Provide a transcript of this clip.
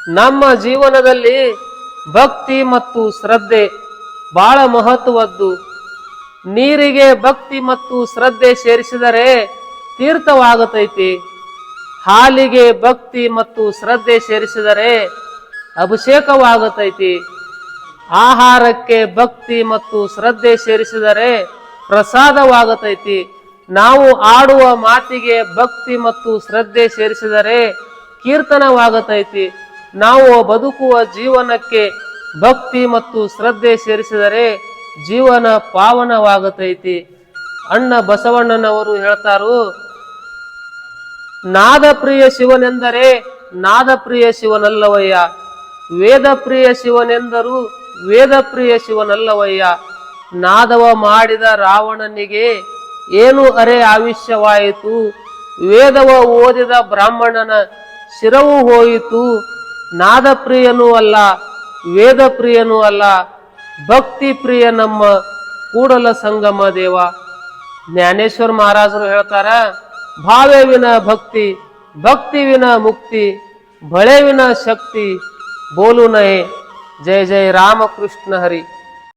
ನಮ್ಮ ಜೀವನದಲ್ಲಿ ಭಕ್ತಿ ಮತ್ತು ಶ್ರದ್ಧೆ ಬಹಳ ಮಹತ್ವದ್ದು. ನೀರಿಗೆ ಭಕ್ತಿ ಮತ್ತು ಶ್ರದ್ಧೆ ಸೇರಿಸಿದರೆ ತೀರ್ಥವಾಗುತ್ತೈತಿ. ಹಾಲಿಗೆ ಭಕ್ತಿ ಮತ್ತು ಶ್ರದ್ಧೆ ಸೇರಿಸಿದರೆ ಅಭಿಷೇಕವಾಗುತ್ತೈತಿ. ಆಹಾರಕ್ಕೆ ಭಕ್ತಿ ಮತ್ತು ಶ್ರದ್ಧೆ ಸೇರಿಸಿದರೆ ಪ್ರಸಾದವಾಗುತ್ತೈತಿ. ನಾವು ಆಡುವ ಮಾತಿಗೆ ಭಕ್ತಿ ಮತ್ತು ಶ್ರದ್ಧೆ ಸೇರಿಸಿದರೆ ಕೀರ್ತನವಾಗುತ್ತೈತಿ. ನಾವು ಬದುಕುವ ಜೀವನಕ್ಕೆ ಭಕ್ತಿ ಮತ್ತು ಶ್ರದ್ಧೆ ಸೇರಿಸಿದರೆ ಜೀವನ ಪಾವನವಾಗುತ್ತೈತಿ. ಅಣ್ಣ ಬಸವಣ್ಣನವರು ಹೇಳ್ತಾರು, ನಾದಪ್ರಿಯ ಶಿವನೆಂದರೆ ನಾದಪ್ರಿಯ ಶಿವನಲ್ಲವಯ್ಯ, ವೇದಪ್ರಿಯ ಶಿವನೆಂದರು ವೇದಪ್ರಿಯ ಶಿವನಲ್ಲವಯ್ಯ. ನಾದವ ಮಾಡಿದ ರಾವಣನಿಗೆ ಏನು ಅರೆ ಆವಿಷ್ಯವಾಯಿತು, ವೇದವ ಓದಿದ ಬ್ರಾಹ್ಮಣನ ಶಿರವು ಹೋಯಿತು. ನಾದಪ್ರಿಯನೂ ಅಲ್ಲ, ವೇದಪ್ರಿಯನೂ ಅಲ್ಲ, ಭಕ್ತಿ ಪ್ರಿಯ ನಮ್ಮ ಕೂಡಲ ಸಂಗಮ ದೇವ. ಜ್ಞಾನೇಶ್ವರ ಮಹಾರಾಜರು ಹೇಳ್ತಾರ, ಭಾವೇ ವಿನ ಭಕ್ತಿ, ಭಕ್ತಿ ವಿನ ಮುಕ್ತಿ, ಭಳೆ ವಿನ ಶಕ್ತಿ, ಬೋಲು ನಯೆ. ಜಯ ಜಯ ರಾಮಕೃಷ್ಣ ಹರಿ.